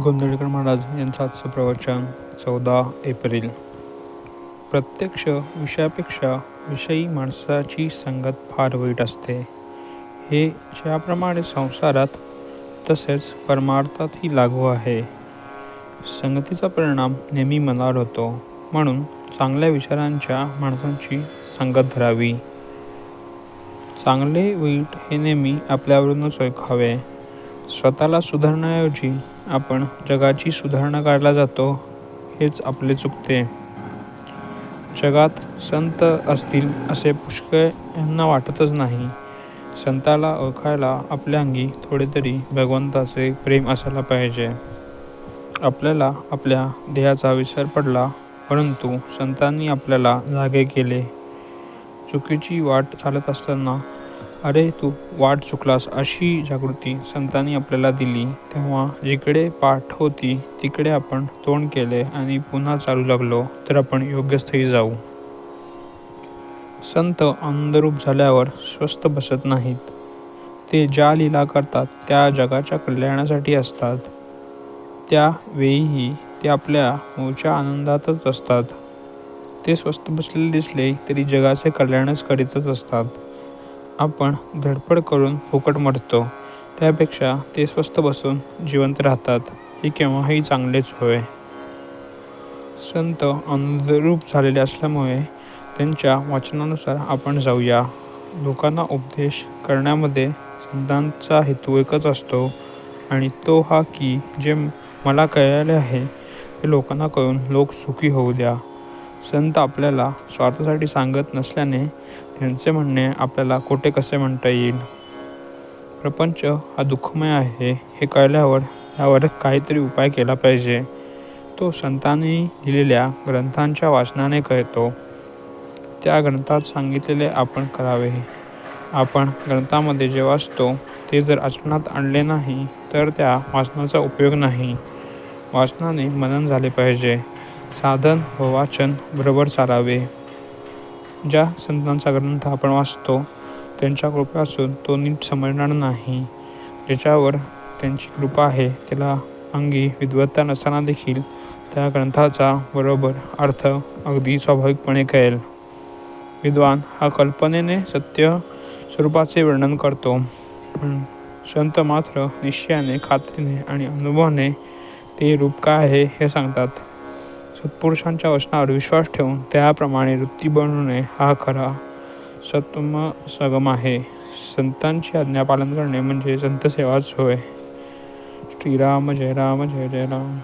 गोंधळकर महाराज यांचं आजचं प्रवचन 14 एप्रिल. प्रत्यक्ष विषयापेक्षा विषयी माणसाची संगत फार वाईट असते. हे ज्याप्रमाणे संसारात तसेच परमार्थातही लागू आहे. संगतीचा परिणाम नेहमी मनावर होतो. म्हणून चांगल्या विचारांच्या माणसांची संगत धरावी. चांगले वाईट हे नेहमी आपल्यावरूनच ओळखावे. स्वतःला सुधारण्याऐवजी आपण जगाची सुधारणा करायला जातो, हेच आपले चुकते. जगात संत असतील असे पुष्कळ यांना वाटतच नाही. संताला ओळखायला आपल्या अंगी थोडे तरी भगवंताचे प्रेम असायला पाहिजे. आपल्याला आपल्या देहाचा विसर पडला, परंतु संतांनी आपल्याला जागे केले. चुकीची वाट चालत असताना अरे तू वाट चुकलास अशी जागृती संतांनी आपल्याला दिली, तेव्हा जिकडे पाठ होती तिकडे आपण तोंड केले आणि पुन्हा चालू लागलो तर आपण योग्य स्थळी जाऊ. संत आनंदरूप झाल्यावर स्वस्थ बसत नाहीत. ते ज्या लीला करतात त्या जगाच्या कल्याणासाठी असतात. त्यावेळीही ते आपल्या मूळच्या आनंदातच असतात. ते स्वस्थ बसलेले दिसले तरी जगाचे कल्याणच करीतच असतात. आपण धडपड करून फुकट मरतो, त्यापेक्षा ते स्वस्थ बसून जिवंत राहतात, हे केव्हाही चांगलेच होय. संत आनंदरूप झालेले असल्यामुळे त्यांच्या वचनानुसार आपण जाऊया. लोकांना उपदेश करण्यामध्ये संतांचा हेतू एकच असतो, आणि तो हा की जे मला कळले आहे ते लोकांना कळून लोक सुखी होऊ द्या. संत आपल्याला स्वार्थासाठी सांगत नसल्याने त्यांचे म्हणणे आपल्याला खोटे कसे म्हणता येईल. प्रपंच हा दुःखमय आहे हे कळल्यावर यावर काहीतरी उपाय केला पाहिजे. तो संतांनी लिहिलेल्या ग्रंथांच्या वाचनाने कळतो. त्या ग्रंथात सांगितलेले आपण करावे. आपण ग्रंथामध्ये जे वाचतो ते जर आचरणात आणले नाही तर त्या वाचनाचा उपयोग नाही. वाचनाने मनन झाले पाहिजे. साधन व वाचन बरोबर चालावे. ज्या संतांचा ग्रंथ आपण वाचतो त्यांच्या कृपेपासून तो नीट समजणार नाही. ज्याच्यावर त्यांची कृपा आहे त्याला अंगी विद्वत्ता नसताना देखील त्या ग्रंथाचा बरोबर अर्थ अगदी स्वाभाविकपणे कळेल. विद्वान हा कल्पनेने सत्य स्वरूपाचे वर्णन करतो, पण संत मात्र निश्चयाने, खात्रीने आणि अनुभवाने ते रूप काय आहे हे सांगतात. सत्पुरुषांच्या वचनावर विश्वास ठेवून त्याप्रमाणे वृत्ती बनवणे हा खरा सत्संगम आहे. संतांची आज्ञा पालन करणे म्हणजे संतसेवाच होय. श्रीराम जय राम जय जय राम.